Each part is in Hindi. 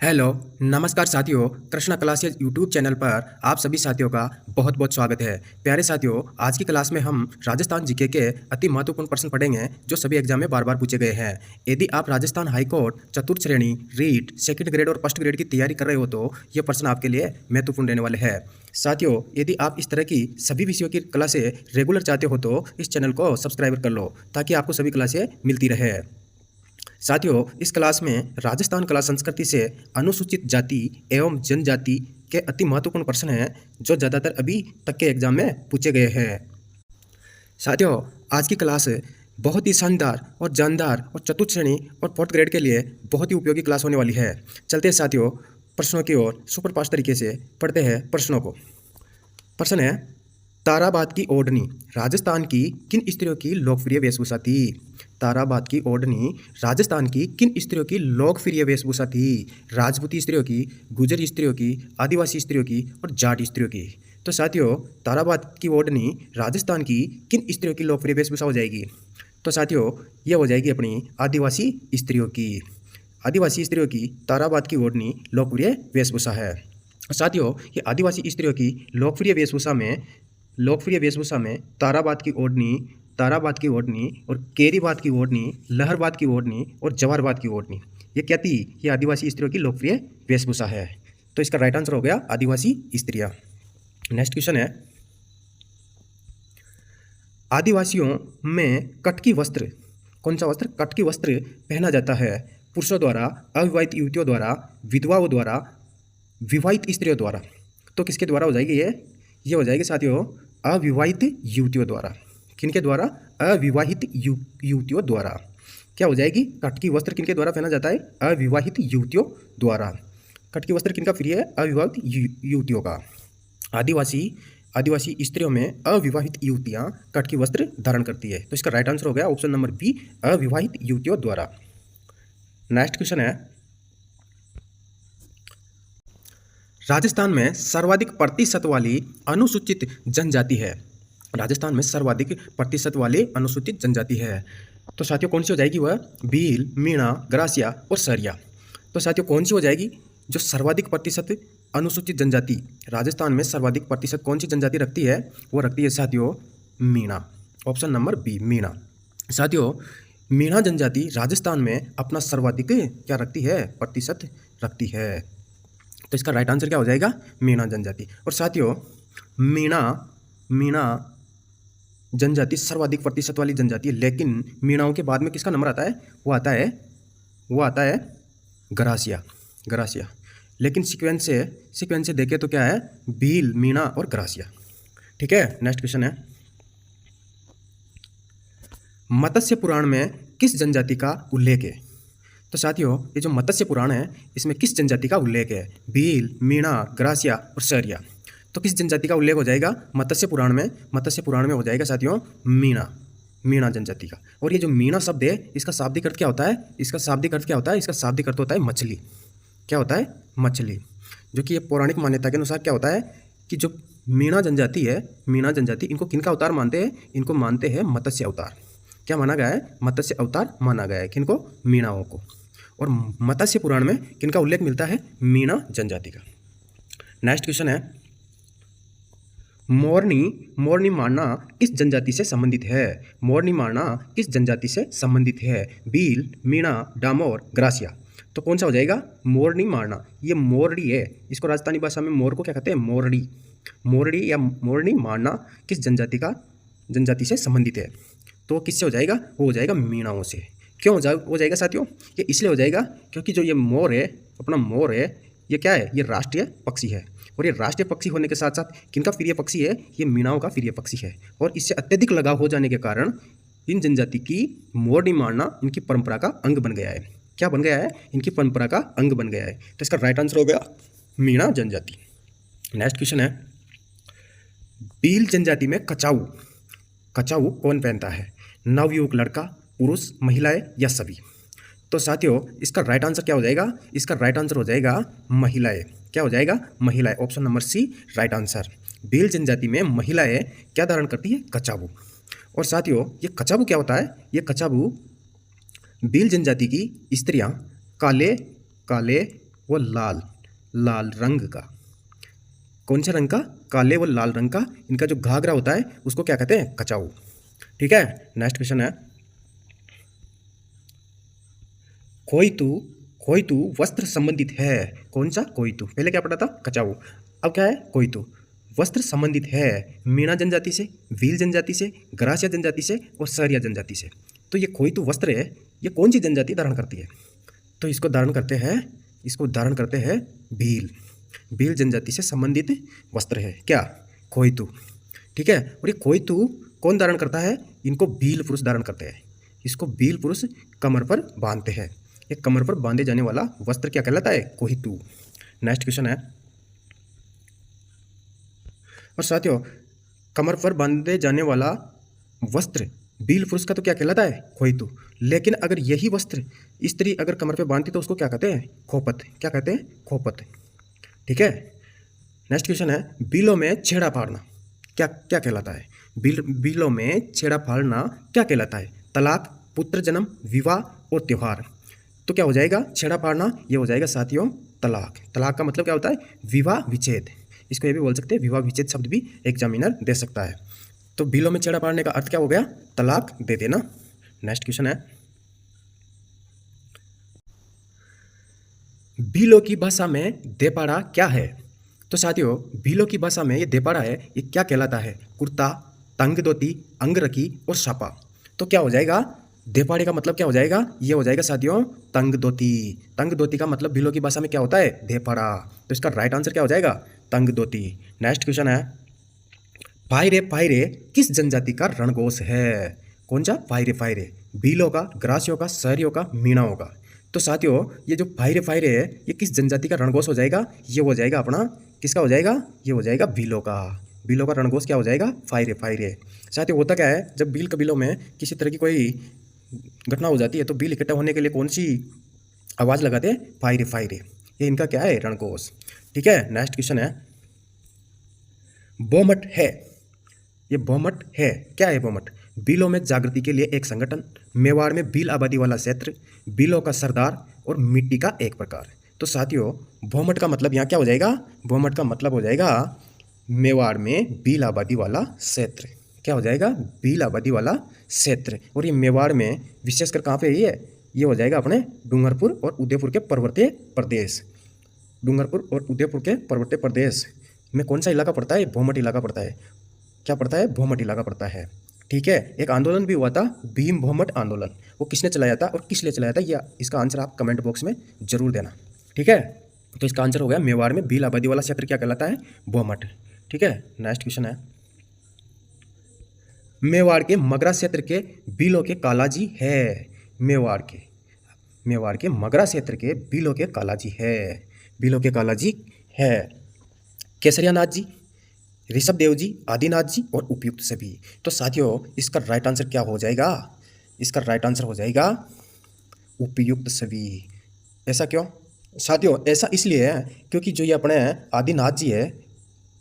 हेलो, नमस्कार साथियों। कृष्णा क्लासेज यूट्यूब चैनल पर आप सभी साथियों का बहुत बहुत स्वागत है। प्यारे साथियों, आज की क्लास में हम राजस्थान जीके के अति महत्वपूर्ण प्रश्न पढ़ेंगे जो सभी एग्जाम में बार बार पूछे गए हैं। यदि आप राजस्थान हाईकोर्ट चतुर्थ श्रेणी रीट सेकंड ग्रेड और फर्स्ट ग्रेड की तैयारी कर रहे हो तो ये प्रश्न आपके लिए महत्वपूर्ण रहने वाले हैं। साथियों, यदि आप इस तरह की सभी विषयों की क्लासें रेगुलर चाहते हो तो इस चैनल को सब्सक्राइब कर लो ताकि आपको सभी क्लासें मिलती रहे। साथियों, इस क्लास में राजस्थान कला संस्कृति से अनुसूचित जाति एवं जनजाति के अति महत्वपूर्ण प्रश्न हैं जो ज़्यादातर अभी तक के एग्जाम में पूछे गए हैं। साथियों, आज की क्लास बहुत ही शानदार और जानदार और चतुर्थ श्रेणी और फोर्थ ग्रेड के लिए बहुत ही उपयोगी क्लास होने वाली है। चलते हैं साथियों प्रश्नों की ओर सुपर फास्ट तरीके से पढ़ते हैं प्रश्नों को। प्रश्न है, ताराबाद की ओढ़नी राजस्थान की किन स्त्रियों की लोकप्रिय वेशभूषा थी? ताराबाद की ओढ़नी राजस्थान की किन स्त्रियों की लोकप्रिय वेशभूषा थी? राजपूती स्त्रियों की, गुजर स्त्रियों की, आदिवासी स्त्रियों की और जाट स्त्रियों की। तो साथियों, ताराबाद की ओढ़नी राजस्थान की किन स्त्रियों की लोकप्रिय वेशभूषा हो जाएगी? तो साथियों, यह हो जाएगी अपनी आदिवासी स्त्रियों की। आदिवासी स्त्रियों की ताराबाद की ओढ़नी लोकप्रिय वेशभूषा है। साथियों, ये आदिवासी स्त्रियों की लोकप्रिय वेशभूषा में ताराबाद की ओढ़नी और केरीबाद की ओढ़नी, लहरबाद की ओढ़नी और जवारबाद की ओढ़नी, ये क्या थी? ये आदिवासी स्त्रियों की लोकप्रिय वेशभूषा है। तो इसका राइट आंसर हो गया आदिवासी स्त्रियां। नेक्स्ट क्वेश्चन है, आदिवासियों में कटकी वस्त्र, कौन सा वस्त्र? कटकी वस्त्र पहना जाता है पुरुषों द्वारा, अविवाहित युवतियों द्वारा, विधवाओं द्वारा, विवाहित स्त्रियों द्वारा। तो किसके द्वारा हो जाएगी ये हो जाएगी साथियों अविवाहित युवतियों द्वारा। किनके द्वारा? अविवाहित युवतियों द्वारा। क्या हो जाएगी? कटकी वस्त्र किनके द्वारा पहना जाता है? अविवाहित युवतियों द्वारा। कटकी वस्त्र किनका प्रिय है? अविवाहित युवतियों का। आदिवासी स्त्रियों में अविवाहित युवतियां कटकी वस्त्र धारण करती है। तो इसका राइट आंसर हो गया ऑप्शन नंबर बी, अविवाहित युवतियों द्वारा। नेक्स्ट क्वेश्चन है, राजस्थान में सर्वाधिक प्रतिशत वाली अनुसूचित जनजाति है। राजस्थान में सर्वाधिक प्रतिशत वाली अनुसूचित जनजाति है। तो साथियों कौन सी हो जाएगी? वह भील, मीणा, ग्रासिया और सरिया। तो साथियों कौन सी हो जाएगी जो सर्वाधिक प्रतिशत अनुसूचित जनजाति राजस्थान में सर्वाधिक प्रतिशत कौन सी जनजाति रखती है? वो रखती है साथियों Meena. Option number B, Meena. साथियों, मीणा जनजाति राजस्थान में अपना सर्वाधिक क्या रखती है? प्रतिशत रखती है। तो इसका राइट आंसर क्या हो जाएगा? मीणा जनजाति। और साथियों मीणा जनजाति सर्वाधिक प्रतिशत वाली जनजाति है, लेकिन मीणाओं के बाद में किसका नंबर आता है? वो आता है ग्रासिया। लेकिन सीक्वेंस से देखें तो क्या है? भील, मीणा और ग्रासिया। ठीक है। नेक्स्ट क्वेश्चन है, मत्स्य पुराण में किस जनजाति का उल्लेख है? तो साथियों, ये जो मत्स्य पुराण है इसमें किस जनजाति का उल्लेख है? भील, मीणा, ग्रासिया और सरिया। तो किस जनजाति का उल्लेख हो जाएगा मत्स्य पुराण में? मत्स्य पुराण में हो जाएगा साथियों मीणा जनजाति का। और ये जो मीणा शब्द है इसका शाब्दिक अर्थ क्या होता है? इसका शाब्दिक अर्थ होता है मछली। क्या होता है? मछली। जो कि ये पौराणिक मान्यता के अनुसार क्या होता है कि जो मीणा जनजाति इनको किनका अवतार मानते हैं? इनको मानते हैं मत्स्य अवतार। क्या माना गया है? मत्स्य अवतार माना गया है। किनको? मीणाओं को। और मत्स्य पुराण में किनका उल्लेख मिलता है? मीणा जनजाति का। नेक्स्ट क्वेश्चन है, मोरनी मारना किस जनजाति से संबंधित है? मोरनी मारना किस जनजाति से संबंधित है? भील, मीणा, डामोर, ग्रासिया। तो कौन सा हो जाएगा? मोरनी मारना। ये मोरडी है, इसको राजस्थानी भाषा में मोर को क्या कहते हैं? मोरडी या मोरनी मारना किस जनजाति से संबंधित है? तो किससे हो जाएगा? वो हो जाएगा मीणाओं से। क्यों हो जाएगा साथियों? ये इसलिए हो जाएगा क्योंकि जो ये मोर है ये क्या है? ये राष्ट्रीय पक्षी है। और ये राष्ट्रीय पक्षी होने के साथ साथ किनका प्रिय पक्षी है? ये मीणाओं का प्रिय पक्षी है। और इससे अत्यधिक लगाव हो जाने के कारण इन जनजाति की मोरनी मारना इनकी परंपरा का अंग बन गया है। क्या बन गया है? इनकी परंपरा का अंग बन गया है। तो इसका राइट आंसर हो गया मीणा जनजाति। नेक्स्ट क्वेश्चन है, भील जनजाति में कचाऊ कौन पहनता है? नवयुवक लड़का, पुरुष, महिलाएं या सभी? तो साथियों इसका राइट आंसर क्या हो जाएगा? इसका राइट आंसर हो जाएगा महिलाएं। क्या हो जाएगा? महिलाएं। Option number C right answer. Bhil जनजाति में महिलाएं क्या धारण करती है? कचाबू। और साथियों ये कचाबू क्या होता है? ये कचाबू भील जनजाति की स्त्रियां काले व लाल, लाल रंग का। कौन से रंग का? काले व लाल रंग का इनका जो घाघरा होता है उसको क्या कहते हैं? कचाऊ। ठीक है, नेक्स्ट क्वेश्चन है, कोइतू, कोइतू वस्त्र संबंधित है। कौन सा? कोइतू। पहले क्या पढ़ा था? कचाऊ। अब क्या है? कोइतू। वस्त्र संबंधित है मीणा जनजाति से, भील जनजाति से, गरासिया जनजाति से और सहरिया जनजाति से। तो ये कोइतू वस्त्र है, ये कौन सी जनजाति धारण करती है? तो इसको धारण करते हैं भील, भील जनजाति से संबंधित वस्त्र है क्या? कोइतू। ठीक है, और ये कोइतू कौन धारण करता है? इनको भील पुरुष धारण करते हैं। इसको भील पुरुष कमर पर बांधते हैं। ये कमर पर बांधे जाने वाला वस्त्र क्या कहलाता है? कोहितू। नेक्स्ट क्वेश्चन है, और साथियों कमर पर बांधे जाने वाला वस्त्र भील पुरुष का तो क्या कहलाता है? कोहितू। लेकिन अगर यही वस्त्र स्त्री अगर कमर पर बांधती तो उसको क्या कहते हैं? खोपत। क्या कहते हैं? खोपत। ठीक है, नेक्स्ट क्वेश्चन है, बिलों में छेड़ा फाड़ना क्या क्या कहलाता है? बिलों में छेड़ा फाड़ना क्या कहलाता है? तलाक, पुत्र जन्म, विवाह और त्योहार। तो क्या हो जाएगा? छेड़ा फाड़ना ये हो जाएगा साथियों तलाक। तलाक का मतलब क्या होता है? विवाह विच्छेद। इसको ये भी बोल सकते हैं, विवाह विच्छेद शब्द भी एग्जामिनर दे सकता है। तो बिलों में छेड़ा फाड़ने का अर्थ क्या हो गया? तलाक दे देना। नेक्स्ट क्वेश्चन है, भीलों की भाषा में देपाड़ा क्या है? तो साथियों भीलों की भाषा में ये देपाड़ा है, ये क्या कहलाता है? कुर्ता, तंग धोती, अंगरखी और सापा। तो क्या हो जाएगा? देपाड़े का मतलब क्या हो जाएगा? ये हो जाएगा साथियों तंग धोती। तंग धोती का मतलब भीलों की भाषा में क्या होता है? देपाड़ा। तो इसका राइट आंसर क्या हो जाएगा? तंग धोती। नेक्स्ट क्वेश्चन है, फायरे फायरे किस जनजाति का रणघोष है? कौन सा? फायरे फायरे। भीलों का, ग्रासियों का, सहरियों का, मीणाओं का। तो साथियों ये जो फायरे फायरे है ये किस जनजाति का रणघोष हो जाएगा? ये हो जाएगा अपना, किसका हो जाएगा? ये हो जाएगा भीलों का। भीलों का रणघोष क्या हो जाएगा? फायरे फायरे। साथियों होता क्या है, जब भील कबीलों में किसी तरह की कोई घटना हो जाती है तो भील इकट्ठा होने के लिए कौन सी आवाज़ लगाते हैं? फायरे फायरे। ये इनका क्या है? रणघोष। ठीक है, नेक्स्ट क्वेश्चन है, बोमट है, ये बोमट है क्या है? बोमट भीलों में जागृति के लिए एक संगठन, मेवाड़ में भील आबादी वाला क्षेत्र, भीलों का सरदार और मिट्टी का एक प्रकार। तो साथियों भोमट का मतलब यहाँ क्या हो जाएगा? भोमट का मतलब हो जाएगा मेवाड़ में भील आबादी वाला क्षेत्र। क्या हो जाएगा? भील आबादी वाला क्षेत्र। और ये मेवाड़ में विशेषकर कहाँ पे ये हो जाएगा अपने डूंगरपुर और उदयपुर के पर्वतीय प्रदेश। डूंगरपुर और उदयपुर के पर्वतीय प्रदेश में कौन सा इलाका पड़ता है? भोमट इलाका पड़ता है। क्या पड़ता है? भोमट इलाका पड़ता है। ठीक है, एक आंदोलन भी हुआ था भीम भोमट आंदोलन। वो किसने चलाया था और किस लिए चलाया था? या इसका आंसर आप कमेंट बॉक्स में जरूर देना। ठीक है, तो इसका आंसर हो गया मेवाड़ में भील आबादी वाला क्षेत्र क्या कहलाता है? भोमट। ठीक है, नेक्स्ट क्वेश्चन है, मेवाड़ के मगरा क्षेत्र के भीलों के कालाजी है। मेवाड़ के मगरा क्षेत्र के भीलों के कालाजी है। भीलों के कालाजी है केसरिया नाथ जी, ऋषभ देव जी, आदिनाथ जी और उपयुक्त सभी। तो साथियों इसका राइट आंसर क्या हो जाएगा? इसका राइट आंसर हो जाएगा उपयुक्त सभी। ऐसा क्यों साथियों? ऐसा इसलिए है क्योंकि जो ये अपने आदिनाथ जी है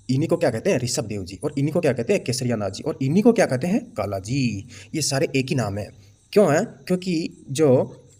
इन्हीं को क्या कहते हैं? ऋषभ देव जी। और इन्हीं को क्या कहते हैं? केसरिया नाथ जी। और इन्हीं को क्या कहते हैं? काला जी। ये सारे एक ही नाम है। क्यों है? क्योंकि जो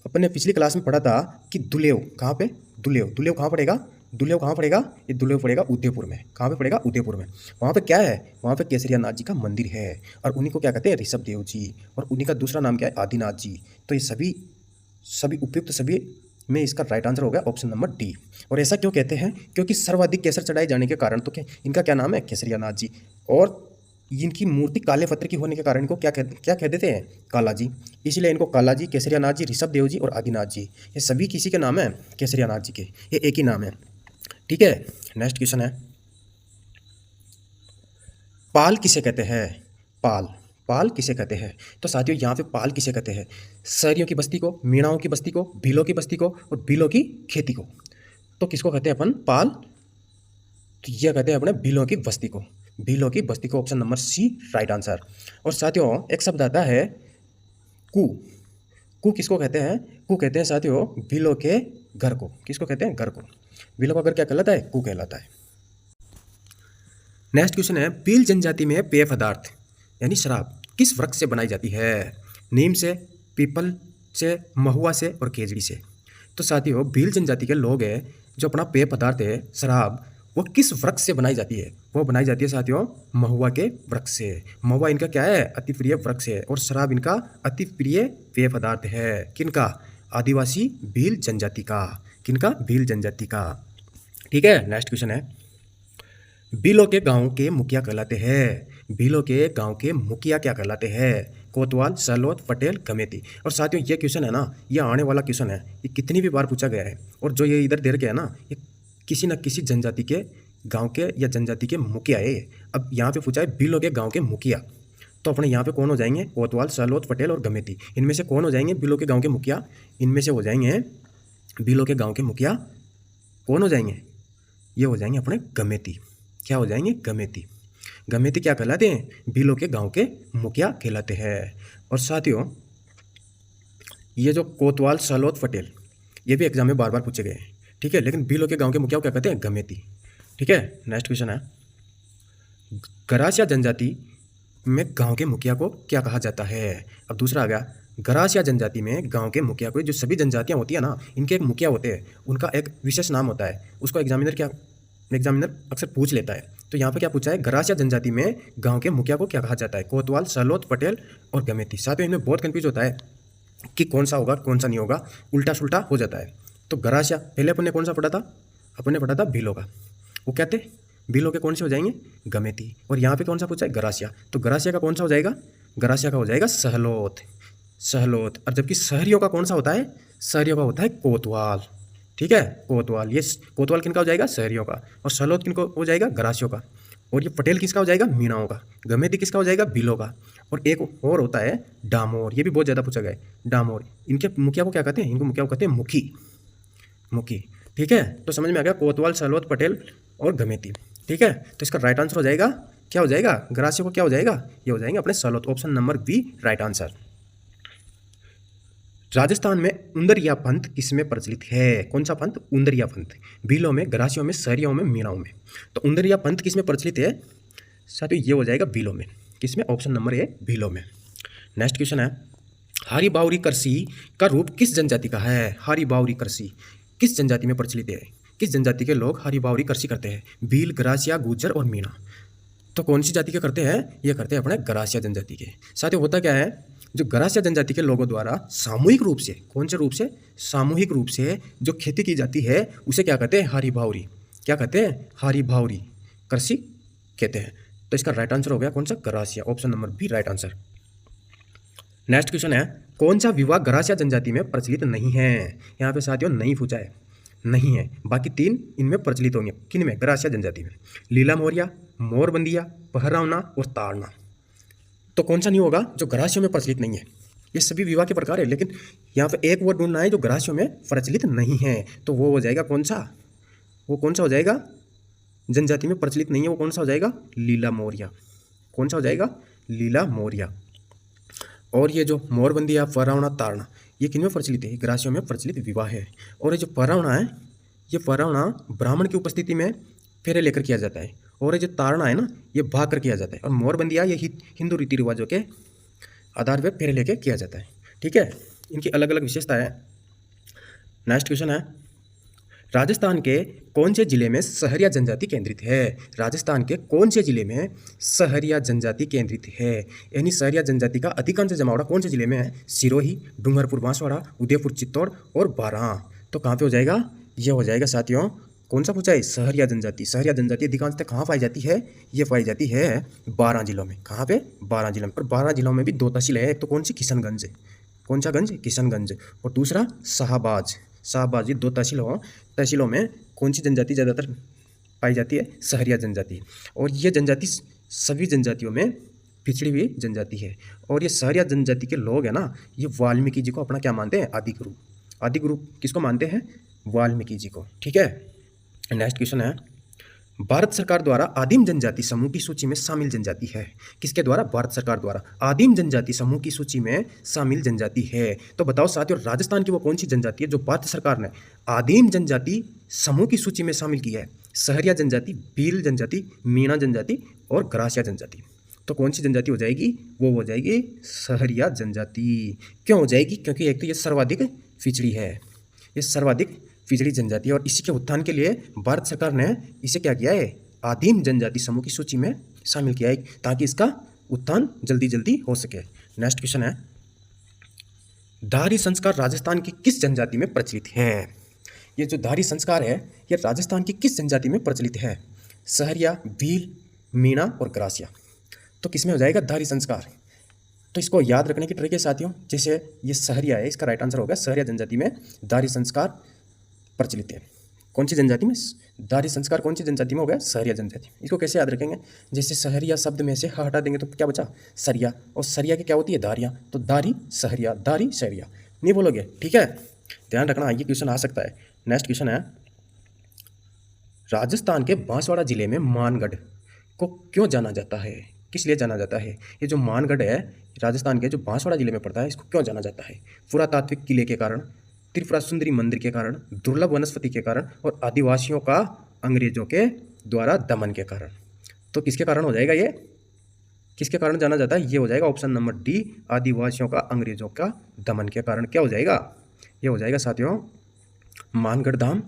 अपने पिछली क्लास में पढ़ा था कि दुलेव कहाँ पे? दुलेव कहाँ पड़ेगा? दुलेव कहाँ पड़ेगा? ये दुलेव पड़ेगा उदयपुर में। कहाँ पे पड़ेगा? उदयपुर में। वहाँ पे क्या है? वहाँ पे केसरिया नाथ जी का मंदिर है और उन्हीं को क्या कहते हैं? ऋषभ देव जी। और उन्हीं का दूसरा नाम क्या है? आदिनाथ जी। तो ये सभी उपयुक्त सभी में इसका राइट आंसर हो गया ऑप्शन नंबर डी। और ऐसा क्यों कहते हैं? क्योंकि सर्वाधिक केसर चढ़ाए जाने के कारण तो क्या इनका क्या नाम है? केसरिया नाथ जी। और इनकी मूर्ति काले पत्थर की होने के कारण इनको क्या कह देते हैं? काला जी। इसलिए इनको काला जी, केसरिया नाथ जी, ऋषभ देव जी और आदिनाथ जी ये सभी किसी के नाम है? केसरिया नाथ जी के। ये एक ही नाम है। ठीक है, नेक्स्ट क्वेश्चन है, पाल किसे कहते हैं? पाल किसे कहते हैं? तो साथियों यहाँ पे पाल किसे कहते हैं? सहरियों की बस्ती को, मीणाओं की बस्ती को, भीलों की बस्ती को और भीलों की खेती को। तो किसको कहते हैं अपन? पाल। तो यह कहते हैं अपने भीलों की बस्ती को। भीलों की बस्ती को, option number C right answer. और साथियों एक शब्द आता है कू किसको कहते हैं? कू कहते हैं साथियों भीलों के घर को। किसको कहते हैं? घर को। भीलों का घर क्या कहलाता है? कू कहलाता है। नेक्स्ट क्वेश्चन है, भील जनजाति में पेय पदार्थ यानी शराब किस वृक्ष से बनाई जाती है? नीम से, पीपल से, महुआ से और केजड़ी से। तो साथियों भील जनजाति के लोग हैं जो अपना पेय पदार्थ है शराब, वो किस वृक्ष से बनाई जाती है? वो बनाई जाती है साथियों महुआ के वृक्ष से। महुआ इनका क्या है? अति प्रिय वृक्ष है। और शराब इनका अति प्रिय पेय पदार्थ है। किनका? आदिवासी भील जनजाति का। किनका? भील जनजाति का। ठीक है, नेक्स्ट क्वेश्चन है, भीलों के गांव के मुखिया कहलाते हैं। भीलों के गांव के मुखिया क्या कहलाते हैं? कोतवाल, सहलोत, पटेल, गमेती। और साथियों ये क्वेश्चन है ना, ये आने वाला क्वेश्चन है, ये कितनी भी बार पूछा गया है। और जो ये इधर दे रखे है ना, ये किसी न किसी जनजाति के गांव के या जनजाति के मुखिया है। अब यहाँ पे पूछा है भीलों के गांव के मुखिया, तो अपने यहाँ पे कौन हो जाएंगे? कोतवाल, सहलोत, पटेल और गमेती। इनमें से कौन हो जाएंगे भीलों के गाँव के मुखिया? इनमें से हो जाएंगे भीलों के गाँव के मुखिया कौन हो जाएंगे? ये हो जाएंगे अपने गमेती। क्या हो जाएंगे? गमेती। गमेती क्या कहलाते हैं? भीलों के गांव के मुखिया कहलाते हैं। और साथियों ये जो कोतवाल, सहलोत, पटेल, ये भी एग्जाम में बार बार पूछे गए हैं। ठीक है, लेकिन भीलों के गांव के मुखिया को क्या कहते हैं? गमेती। ठीक है, नेक्स्ट क्वेश्चन है, गरासिया जनजाति में गांव के मुखिया को क्या कहा जाता है? अब दूसरा आ गया, गरासिया जनजाति में गांव के मुखिया को, जो सभी जनजातियां होती है ना, इनके एक मुखिया होते हैं, उनका एक विशेष नाम होता है। उसको एग्जामिनर अक्सर पूछ लेता है। तो यहाँ पे क्या पूछा है? गरासिया जनजाति में गांव के मुखिया को क्या कहा जाता है? कोतवाल, सहलोत, पटेल और गमेती। साथियों इनमें बहुत कंफ्यूज होता है कि कौन सा होगा कौन सा नहीं होगा, उल्टा सुल्टा हो जाता है। तो गरासिया पहले अपन ने कौन सा पढ़ा था? अपन ने पढ़ा था भीलों का। वो कहते भीलों के कौन से हो जाएंगे? गमेती। और यहाँ पे कौन सा पूछा है? गरासिया। तो गरासिया का कौन सा हो जाएगा? गरासिया का हो जाएगा सहलोत। सहलोत। और जबकि शहरियों का कौन सा होता है? शहरियों का होता है कोतवाल। ठीक है, कोतवाल। ये कोतवाल किनका हो जाएगा? शहरियों का। और सहलोत किनको हो जाएगा? गरासियों का। और ये पटेल किसका हो जाएगा? मीणाओं का। गमेती किसका हो जाएगा? भीलों का। और एक और होता है डामोर। ये भी बहुत ज़्यादा पूछा गया है, डामोर। इनके मुखिया को क्या कहते हैं? इनको मुखिया को कहते हैं मुखी। मुखी। ठीक है, तो समझ में आ गया कोतवाल, सहलोत, पटेल और गमेती। ठीक है, तो इसका राइट आंसर हो जाएगा, क्या हो जाएगा? गरासियों को क्या हो जाएगा? ये हो जाएंगे अपने सहलोत। Option number B right answer. Rajasthan में उंदरिया पंथ किसमें प्रचलित है? कौन सा पंथ? उंदरिया पंथ। भीलों में, गरासियों में, सहरियों में, मीणाओं में। तो उंदरिया पंथ किसमें प्रचलित है? साथियों ये हो जाएगा भीलों में। किसमें? ऑप्शन नंबर ए भीलों में। नेक्स्ट क्वेश्चन है, हारी बावरी कृषि का रूप किस जनजाति का है? हारी बावरी कृषि किस जनजाति में प्रचलित है? किस जनजाति के लोग हारी बावरी कृषि करते हैं? भील, गरासिया, गुर्जर और मीणा। तो कौन सी जाति के करते हैं? ये करते हैं अपने गरासिया जनजाति के। साथियों होता क्या है, जो गरासिया जनजाति के लोगों द्वारा सामूहिक रूप से, कौन से रूप से? सामूहिक रूप से जो खेती की जाती है उसे क्या कहते हैं? हारी बावरी। क्या कहते हैं? हारी बावरी कृषि कहते हैं। तो इसका राइट आंसर हो गया कौन सा? Garasia. Option number B right answer. Next question है, कौन सा विवाह गरासिया जनजाति में प्रचलित नहीं है? यहाँ पे साथियों नहीं पूछा है, नहीं है। बाकी तीन इनमें प्रचलित होंगे। किन में? गरासिया जनजाति में। लीला मोरिया, मोरबंदिया, पहरावना और ताड़ना। तो कौन सा नहीं होगा जो गरासियों में प्रचलित नहीं है? ये सभी विवाह के प्रकार है, लेकिन यहाँ पे एक वर्ड ढूंढना है जो गरासियों में प्रचलित नहीं है। तो वो हो जाएगा कौन सा? वो कौन सा हो जाएगा? जनजाति में प्रचलित नहीं है, वो कौन सा हो जाएगा? लीला मोरिया। कौन सा हो जाएगा? लीला मोरिया। और ये जो मोरबंदिया, पहरावना, ताड़ना, ये किन में प्रचलित है? गरासियों में प्रचलित विवाह है। और ये जो पहरावना है, ये पहरावना ब्राह्मण की उपस्थिति में फेरे लेकर किया जाता है। और ये जो ताड़ना है ना, ये भाग कर किया जाता है। और मोरबंदिया ये हिंदू रीति रिवाजों के आधार पर फेरे लेकर किया जाता है। ठीक है, इनकी अलग अलग विशेषता है। नेक्स्ट क्वेश्चन है, राजस्थान के कौन से जिले में सहरिया जनजाति केंद्रित है? राजस्थान के कौन से जिले में सहरिया जनजाति केंद्रित है? यानी सहरिया जनजाति का अधिकांश जमावड़ा कौन से जिले में है? सिरोही, डूंगरपुर, बांसवाड़ा, उदयपुर, चित्तौड़ और बारां। तो कहाँ पे हो जाएगा? ये हो जाएगा साथियों, कौन सा पूछा है? सहरिया जनजाति। सहरिया जनजाति अधिकांशतः कहाँ पाई जाती है? ये पाई जाती है 12 जिलों में। कहाँ पे? 12 जिलों में। और 12 जिलों में भी दो तहसील है, एक तो कौन सी? किशनगंज। कौन सा गंज? किशनगंज। और दूसरा शाहबाज। शाहबाज। ये दो तहसीलों में कौन सी जनजाति ज़्यादातर पाई जाती है? सहरिया जनजाति। और ये जनजाति सभी जनजातियों में पिछड़ी हुई जनजाति है। और ये सहरिया जनजाति के लोग हैं ना, ये वाल्मीकि जी को अपना क्या मानते हैं? आदि गुरु। आदि गुरु किसको मानते हैं? वाल्मीकि जी को। ठीक है, नेक्स्ट क्वेश्चन है, भारत सरकार द्वारा आदिम जनजाति समूह की सूची में शामिल जनजाति है? किसके द्वारा? भारत सरकार द्वारा आदिम जनजाति समूह की सूची में शामिल जनजाति है। तो बताओ साथियों, राजस्थान की वो कौन सी जनजाति है जो भारत सरकार ने आदिम जनजाति समूह की सूची में शामिल की है? सहरिया जनजाति, भील जनजाति, मीणा जनजाति और गरासिया जनजाति। तो कौन सी जनजाति हो जाएगी? वो हो जाएगी सहरिया जनजाति। क्यों हो जाएगी? क्योंकि एक तो ये सर्वाधिक पिछड़ी है, ये सर्वाधिक पिछड़ी जनजाति है और इसी के उत्थान के लिए भारत सरकार ने इसे क्या किया है, आदिम जनजाति समूह की सूची में शामिल किया है ताकि इसका उत्थान जल्दी जल्दी हो सके। नेक्स्ट क्वेश्चन है, धारी संस्कार राजस्थान की किस जनजाति में प्रचलित है? ये जो धारी संस्कार है ये राजस्थान की किस जनजाति में प्रचलित है? सहरिया, भील, मीणा और ग्रासिया। तो किसमें हो जाएगा धारी संस्कार? तो इसको याद रखने की ट्रिक है साथियों, जैसे ये सहरिया है, इसका राइट आंसर होगा सहरिया जनजाति में धारी संस्कार प्रचलित है। कौन सी जनजाति में? धारी संस्कार कौन सी जनजाति में हो गया? सहरिया जनजाति। इसको कैसे याद रखेंगे? जैसे सहरिया शब्द में से ह हटा देंगे तो क्या बचा? सरिया, और सरिया की क्या होती है? धारियाँ। तो धारी सहरिया, धारी सहरिया नहीं बोलोगे, ठीक है, ध्यान रखना, ये क्वेश्चन आ सकता है। नेक्स्ट क्वेश्चन है, राजस्थान के बांसवाड़ा जिले में मानगढ़ को क्यों जाना जाता है? किस लिए जाना जाता है? ये जो मानगढ़ है राजस्थान के जो बांसवाड़ा जिले में पड़ता है, इसको क्यों जाना जाता है? पुरातात्विक किले के कारण, त्रिपुरा सुंदरी मंदिर के कारण, दुर्लभ वनस्पति के कारण और आदिवासियों का अंग्रेजों के द्वारा दमन के कारण। तो किसके कारण हो जाएगा ये? किसके कारण जाना जाता है? ये हो जाएगा ऑप्शन नंबर डी, आदिवासियों का अंग्रेजों का दमन के कारण। क्या हो जाएगा? ये हो जाएगा साथियों मानगढ़ धाम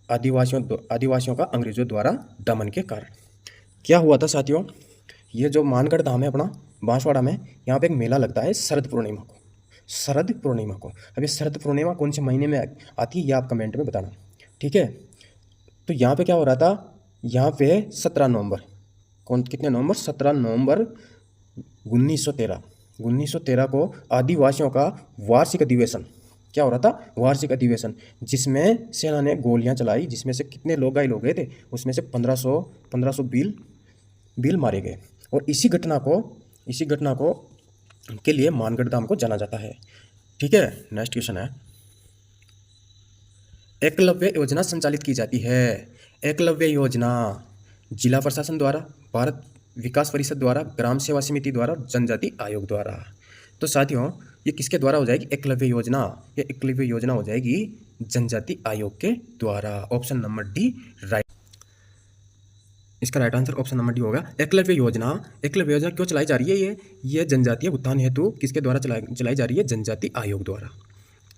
आदिवासियों का अंग्रेजों द्वारा दमन के कारण। क्या हुआ था साथियों, ये जो मानगढ़ धाम है अपना बांसवाड़ा में, यहाँ पे एक मेला लगता है शरद पूर्णिमा को। शरद पूर्णिमा को, अब ये शरद पूर्णिमा कौन से महीने में आती है ये आप कमेंट में बताना, ठीक है। तो यहाँ पे क्या हो रहा था, यहाँ पे 17 नवंबर, कितने नवंबर? 17 नवंबर 1913 को आदिवासियों का वार्षिक अधिवेशन, क्या हो रहा था? वार्षिक अधिवेशन, जिसमें सेना ने गोलियां चलाई, जिसमें से कितने लोग घायल हो गए थे? उसमें से 1500 बिल मारे गए। और इसी घटना को के लिए मानगढ़ धाम को जाना जाता है, ठीक है। नेक्स्ट क्वेश्चन है, एकलव्य योजना संचालित की जाती है। एकलव्य योजना जिला प्रशासन द्वारा, भारत विकास परिषद द्वारा, ग्राम सेवा समिति द्वारा, जनजाति आयोग द्वारा। तो साथियों ये किसके द्वारा हो जाएगी एकलव्य योजना? ये एकलव्य योजना हो जाएगी जनजाति आयोग के द्वारा। ऑप्शन नंबर डी राइट, इसका right answer option number D होगा। एकलव्य योजना क्यों चलाई जा रही है? ये जनजातीय उत्थान हेतु किसके द्वारा चलाई जा रही है? जनजाति आयोग द्वारा।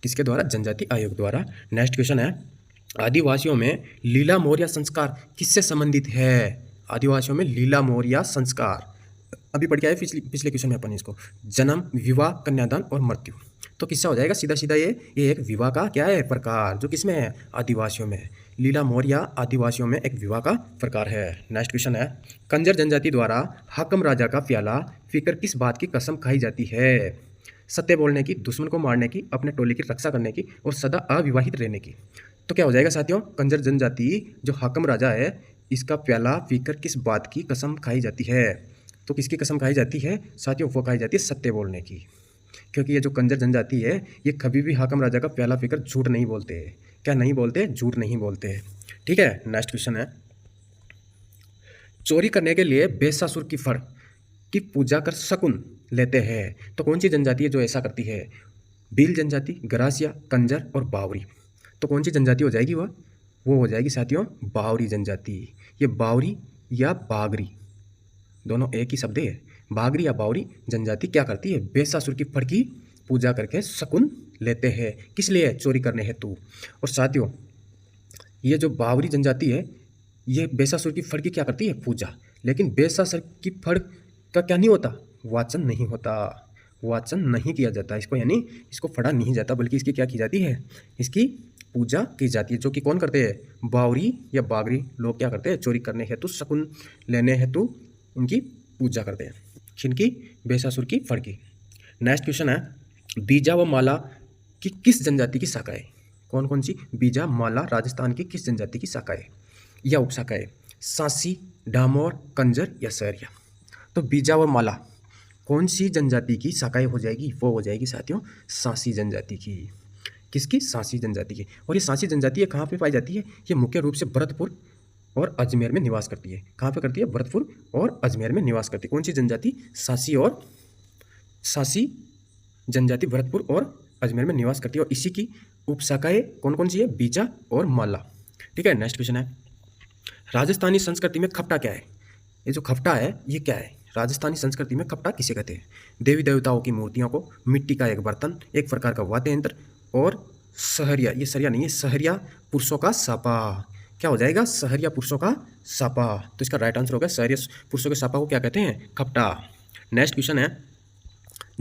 किसके द्वारा? जनजाति आयोग द्वारा। नेक्स्ट क्वेश्चन है, आदिवासियों में लीला मोरिया संस्कार किससे संबंधित है? आदिवासियों में लीला मोरिया संस्कार अभी पढ़ के आए पिछले क्वेश्चन में अपन इसको, जन्म, विवाह, कन्यादान और मृत्यु। तो किससे हो जाएगा? सीधा सीधा ये एक विवाह का क्या है? प्रकार, जो किसमें है? आदिवासियों में। लीला मोरिया आदिवासियों में एक विवाह का प्रकार है। नेक्स्ट क्वेश्चन है, कंजर जनजाति द्वारा हाकम राजा का प्याला पीकर किस बात की कसम खाई जाती है? सत्य बोलने की, दुश्मन को मारने की, अपने टोले की रक्षा करने की और सदा अविवाहित रहने की। तो क्या हो जाएगा साथियों? कंजर जनजाति जो हाकम राजा है इसका प्याला पीकर किस बात की कसम खाई जाती है? तो किसकी कसम खाई जाती है साथियों? वो खाई जाती है सत्य बोलने की, क्योंकि ये जो कंजर जनजाति है ये कभी भी हाकम राजा का प्याला पीकर झूठ नहीं बोलते। क्या नहीं बोलते? झूठ नहीं बोलते, ठीक है। नेक्स्ट क्वेश्चन है, चोरी करने के लिए बेसासुर की फड़ की पूजा कर शकुन लेते हैं। तो कौन सी जनजाति है जो ऐसा करती है? भील जनजाति, गरासिया, कंजर और बावरी। तो कौन सी जनजाति हो जाएगी? वो हो जाएगी साथियों बावरी जनजाति। ये बावरी या बागरी दोनों एक ही शब्द है। बागरी या बावरी जनजाति क्या करती है? बेसासुर की फड़ की पूजा करके शकुन लेते हैं। किस लिए? चोरी करने हेतु। और साथियों ये जो बावरी जनजाति है ये बेसासुर की फड़ की क्या करती है? पूजा। लेकिन बेसासुर की फड़ का क्या नहीं होता? वाचन नहीं होता, वाचन नहीं किया जाता इसको, यानी इसको फड़ा नहीं जाता, बल्कि इसकी क्या की जाती है? इसकी पूजा की जाती है। जो कि कौन करते हैं? बावरी या बागरी लोग क्या करते हैं? चोरी करने हेतु, शकुन लेने हेतु उनकी पूजा करते हैं। किनकी? बेसासुर की फड़ की। नेक्स्ट क्वेश्चन है, बीजा व माला की किस जनजाति की शाखा है? कौन कौन सी? बीजा, माला राजस्थान की किस जनजाति की शाखा है या उपशाखा है? सांसी, डामोर, कंजर या सहरिया। तो बीजा व माला कौन सी जनजाति की शाखाएं हो जाएगी? वो हो जाएगी साथियों सांसी जनजाति की। किसकी? सांसी जनजाति की। और ये सांसी जनजाति है कहाँ पे पाई जाती है? ये मुख्य रूप से भरतपुर और अजमेर में निवास करती है। कहाँ पे करती है? भरतपुर और अजमेर में निवास करती है। कौन सी जनजाति? सांसी जनजाति भरतपुर और अजमेर में निवास करती है। और इसी की उपशाखाएं कौन कौन सी है? बीजा और माला, ठीक है। नेक्स्ट क्वेश्चन है, राजस्थानी संस्कृति में खपटा क्या है? ये जो खपटा है ये क्या है? राजस्थानी संस्कृति में खपटा किसे कहते हैं? देवी देवताओं की मूर्तियों को, मिट्टी का एक बर्तन, एक प्रकार का वाद्य यंत्र और सहरिया, ये सरिया नहीं है, सहरिया पुरुषों का सापा। क्या हो जाएगा? सहरिया पुरुषों का सापा। तो इसका राइट आंसर होगा सहरिया पुरुषों के सापा को क्या कहते हैं? खपटा। नेक्स्ट क्वेश्चन है,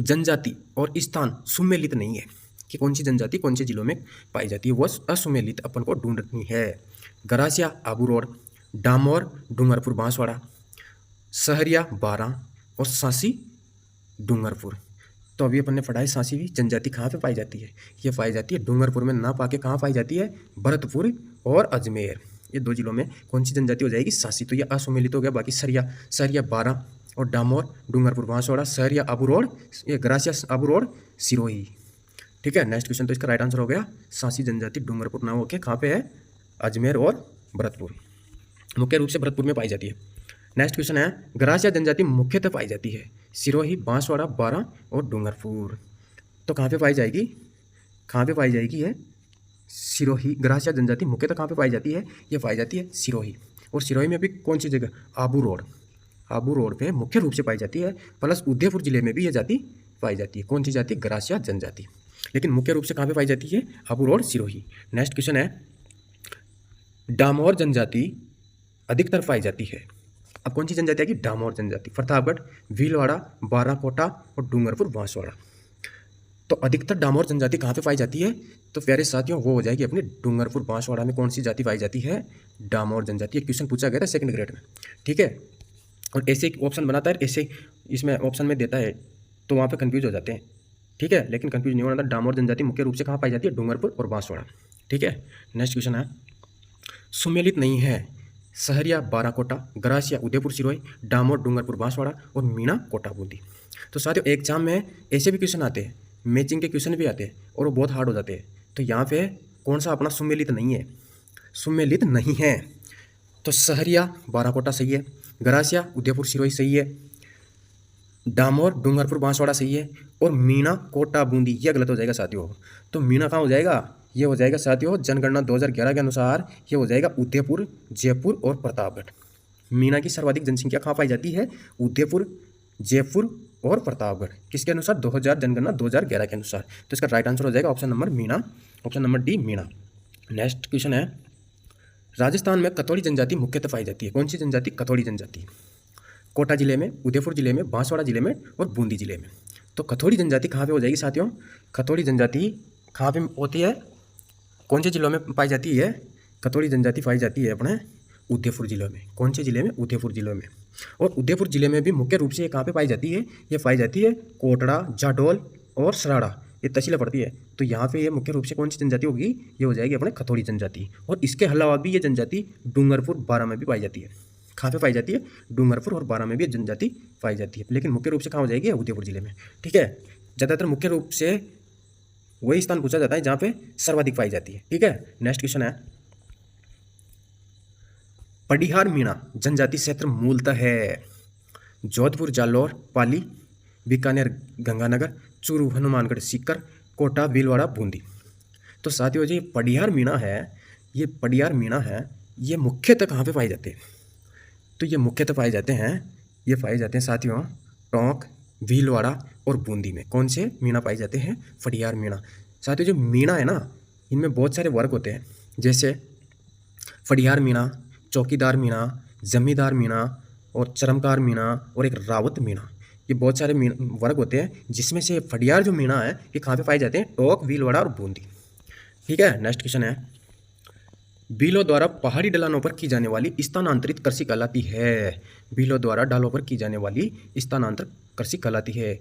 जनजाति और स्थान सुमेलित नहीं है कि कौन सी जनजाति कौन से जिलों में पाई जाती है, वह असुमेलित अपन को ढूंढनी है। गरासिया आबू रोड, डामोर डूंगरपुर बांसवाड़ा, सहरिया बारां और सांसी डूंगरपुर। तो अभी अपन ने पढ़ा है सांसी जनजाति कहाँ पे पाई जाती है? ये पाई जाती है डूंगरपुर में, ना पाके कहाँ पाई जाती है? भरतपुर और अजमेर, ये 2 जिलों में कौन सी जनजाति हो जाएगी? सांसी। तो ये असुमेलित हो गया। बाकी सहरिया बारां और डामोर डूंगरपुर बांसवाड़ा, सहरिया आबू रोड, ये गरासिया आबू रोड सिरोही। ठीक है, नेक्स्ट क्वेश्चन तो इसका राइट आंसर हो गया सांसी जनजाति डूंगरपुर ना होके कहाँ पे है? अजमेर और भरतपुर, मुख्य रूप से भरतपुर में पाई जाती है। नेक्स्ट क्वेश्चन है, गरासिया जनजाति मुख्यतः पाई जाती है सिरोही, बांसवाड़ा, बारां और डूंगरपुर। तो कहाँ पे पाई जाएगी? कहाँ पे पाई जाएगी? है सिरोही। गरासिया जनजाति मुख्यतः कहाँ पे पाई जाती है? ये पाई जाती है सिरोही। और सिरोही में भी कौन सी जगह? आबू रोड। आबू रोड पे मुख्य रूप से पाई जाती है, प्लस उदयपुर जिले में भी ये जाति पाई जाती है। कौन सी जाति? गरासिया जनजाति। लेकिन मुख्य रूप से कहाँ पे पाई जाती है? Abu road Sirohi. Next question है, डामोर जनजाति अधिकतर पाई जाती है। अब कौन सी जनजाति आएगी? डामोर जनजाति। प्रतापगढ़, भीलवाड़ा, बाराकोटा और डूंगरपुर बांसवाड़ा। तो अधिकतर डामोर जनजाति कहाँ पे पाई जाती है? तो प्यारे साथियों वो हो जाएगी अपने डूंगरपुर बांसवाड़ा में। कौन सी जाति पाई जाती है? डामोर जनजाति। ये क्वेश्चन पूछा गया था 2nd ग्रेड में। ठीक है, और ऐसे एक ऑप्शन बनाता है, ऐसे इसमें ऑप्शन में देता है, तो वहाँ पे कंफ्यूज हो जाते हैं। ठीक है, लेकिन कंफ्यूज नहीं होना था। डामोर जनजाति मुख्य रूप से कहाँ पाई जाती है? डूंगरपुर और बांसवाड़ा। ठीक है, नेक्स्ट क्वेश्चन है, सुमेलित नहीं है सहरिया बाराकोटा, गरासिया उदयपुर सिरोही, डामोर डूंगरपुर बांसवाड़ा और मीना कोटा बूंदी। तो साथियों एग्जाम में ऐसे भी क्वेश्चन आते हैं, मैचिंग के क्वेश्चन भी आते हैं और वो बहुत हार्ड हो जाते हैं। तो यहाँ पे कौन सा अपना सुमेलित नहीं है? सुमेलित नहीं है। तो सहरिया बाराकोटा सही है, गरासिया उदयपुर सिरोही सही है, डामोर डूंगरपुर बांसवाड़ा सही है, और मीना कोटा बूंदी ये गलत हो जाएगा साथियों। तो मीना कहाँ हो जाएगा? ये हो जाएगा साथियों जनगणना 2011 के अनुसार ये हो जाएगा उदयपुर, जयपुर और प्रतापगढ़। मीना की सर्वाधिक जनसंख्या कहाँ पाई जाती है? उदयपुर, जयपुर और प्रतापगढ़। किसके अनुसार? जनगणना 2011 के अनुसार। तो इसका राइट आंसर हो जाएगा option number Meena, option number D Meena. Next question है, राजस्थान में कथोड़ी जनजाति मुख्यतः पाई जाती है। कौन सी जनजाति? कथोड़ी जनजाति। कोटा जिले में, उदयपुर जिले में, बांसवाड़ा जिले में और बूंदी जिले में। तो कथोड़ी जनजाति कहाँ पे हो जाएगी साथियों? कथोड़ी जनजाति कहाँ पे होती है? कौन से जिलों में पाई जाती है? कथोड़ी जनजाति पाई जाती है अपने उदयपुर जिले में। कौन से जिले में? उदयपुर जिले में। और उदयपुर जिले में भी मुख्य रूप से ये कहाँ पे पाई जाती है? ये पाई जाती है कोटड़ा, जाडोल और सराड़ा, ये तहसीलें पड़ती है। तो यहाँ पे ये मुख्य रूप से कौन सी जनजाति होगी? ये हो जाएगी अपने कथोड़ी जनजाति। और इसके अलावा भी ये जनजाति डूंगरपुर, बारां में भी पाई जाती है। कहाँ पे पाई जाती है? डूंगरपुर और बारां में भी जनजाति पाई जाती है, लेकिन मुख्य रूप से कहाँ हो जाएगी? उदयपुर जिले में। ठीक है, ज़्यादातर मुख्य रूप से वही स्थान पूछा जाता है जहाँ पे सर्वाधिक पाई जाती है। ठीक है, नेक्स्ट क्वेश्चन है, पडिहार मीणा जनजाति क्षेत्र मूलतः है जोधपुर, जालौर, पाली, बीकानेर, गंगानगर, चूरू, हनुमानगढ़, सीकर, कोटा, भीलवाड़ा, बूंदी। तो साथियों जी पडिहार मीणा है, ये पडिहार मीणा है, ये मुख्यतः कहाँ पे पाए जाते हैं? तो ये मुख्यतः पाए जाते हैं, ये पाए जाते हैं साथियों टोंक, भीलवाड़ा और बूंदी में। कौन से मीणा पाए जाते हैं? पडिहार मीणा। साथियों जो मीणा है ना, इनमें बहुत सारे वर्ग होते हैं, जैसे पडिहार मीणा, चौकीदार मीणा, जमींदार मीणा और चरमकार मीणा और एक रावत मीणा। ये बहुत सारे वर्ग होते हैं, जिसमें से पडिहार जो मीणा है ये कहाँ पे पाए जाते हैं? टोंक, भीलवाड़ा और बूंदी। ठीक है, नेक्स्ट क्वेश्चन है, बीलों द्वारा पहाड़ी ढलानों पर की जाने वाली स्थानांतरित कृषि कहलाती है। बीलों द्वारा ढालों पर की जाने वाली स्थानांतरित कृषि कहलाती है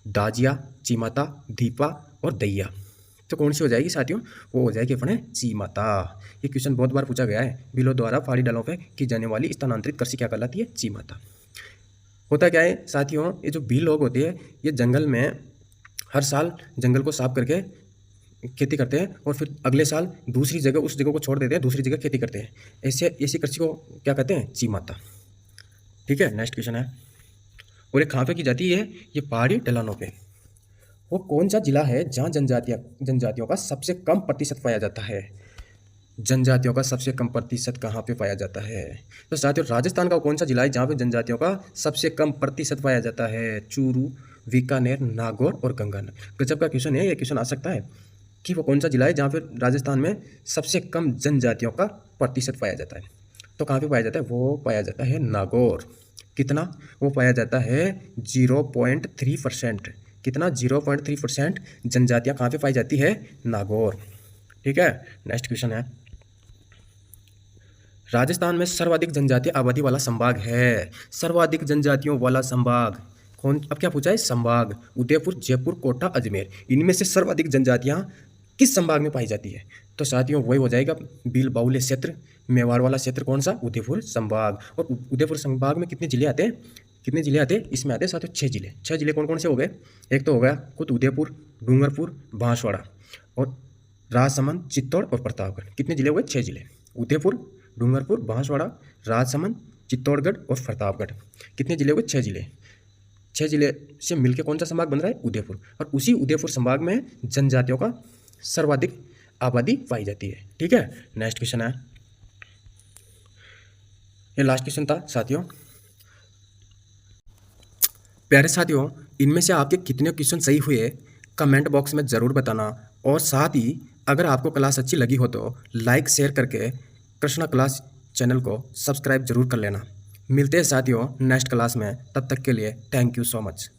दाजिया, चीमाता, दीपा और दैया। तो कौन सी हो जाएगी साथियों? वो हो जाएगी अपने चीमाता। ये क्वेश्चन बहुत बार पूछा गया है। बीलों द्वारा पहाड़ी ढालों पर की जाने वाली स्थानांतरित कृषि क्या कहलाती है? चीमाता। होता क्या है साथियों, ये जो बील लोग होते हैं ये जंगल में हर साल जंगल को साफ करके खेती करते हैं और फिर अगले साल दूसरी जगह उस जगह को छोड़ देते हैं, दूसरी जगह खेती करते हैं। ऐसे ऐसी कृषि को क्या कहते हैं? चीमाता। ठीक है, नेक्स्ट क्वेश्चन है, और ये कहाँ पे की जाती है? ये पहाड़ी ढलानों पे। वो कौन सा जिला है जहाँ जनजातियों का सबसे कम प्रतिशत पाया जाता है? जनजातियों का सबसे कम प्रतिशत कहाँ पे पाया जाता है? तो साथियों राजस्थान का कौन सा जिला है जहाँ पे जनजातियों का सबसे कम प्रतिशत पाया जाता है? चूरू, बीकानेर, नागौर और गंगानगर। गजब का क्वेश्चन है, ये क्वेश्चन आ सकता है। कि वो कौन सा जिला है जहाँ पर राजस्थान में सबसे कम जनजातियों का प्रतिशत पाया जाता है। तो कहाँ पे पाया जाता है? वो पाया जाता है नागौर। कितना? वो पाया जाता है 0.3%। कितना? 0.3% जनजातियाँ कहाँ पे पाई जाती है? नागौर। ठीक है, नेक्स्ट क्वेश्चन है, राजस्थान में सर्वाधिक जनजातीय आबादी वाला संभाग है। सर्वाधिक जनजातियों वाला संभाग कौन? अब क्या पूछा है? संभाग। उदयपुर, जयपुर, कोटा, अजमेर, इनमें से सर्वाधिक जनजातियां किस संभाग में पाई जाती है? तो साथियों वही हो जाएगा बिल बाउले क्षेत्र, मेवाड़ वाला क्षेत्र। कौन सा? उदयपुर संभाग। और उदयपुर संभाग में कितने जिले आते हैं? कितने जिले आते हैं? इसमें आते हैं साथियों 6 जिले। 6 जिले कौन कौन से हो गए? एक तो हो गया खुद उदयपुर, डूंगरपुर, बांसवाड़ा और राजसमंद, चित्तौड़ और प्रतापगढ़। कितने जिले हो गए? 6 जिले। उदयपुर, डूंगरपुर, बांसवाड़ा, राजसमंद, चित्तौड़गढ़ और प्रतापगढ़। कितने जिले हो गए? 6 जिले। 6 जिले से मिलकर कौन सा संभाग बन रहा है? उदयपुर। और उसी उदयपुर संभाग में जनजातियों का सर्वाधिक आबादी पाई जाती है। ठीक है, नेक्स्ट क्वेश्चन है, ये लास्ट क्वेश्चन था साथियों। प्यारे साथियों, इनमें से आपके कितने क्वेश्चन सही हुए कमेंट बॉक्स में ज़रूर बताना। और साथ ही अगर आपको क्लास अच्छी लगी हो तो लाइक शेयर करके कृष्णा क्लास चैनल को सब्सक्राइब जरूर कर लेना। मिलते हैं साथियों नेक्स्ट क्लास में, तब तक के लिए थैंक यू सो मच।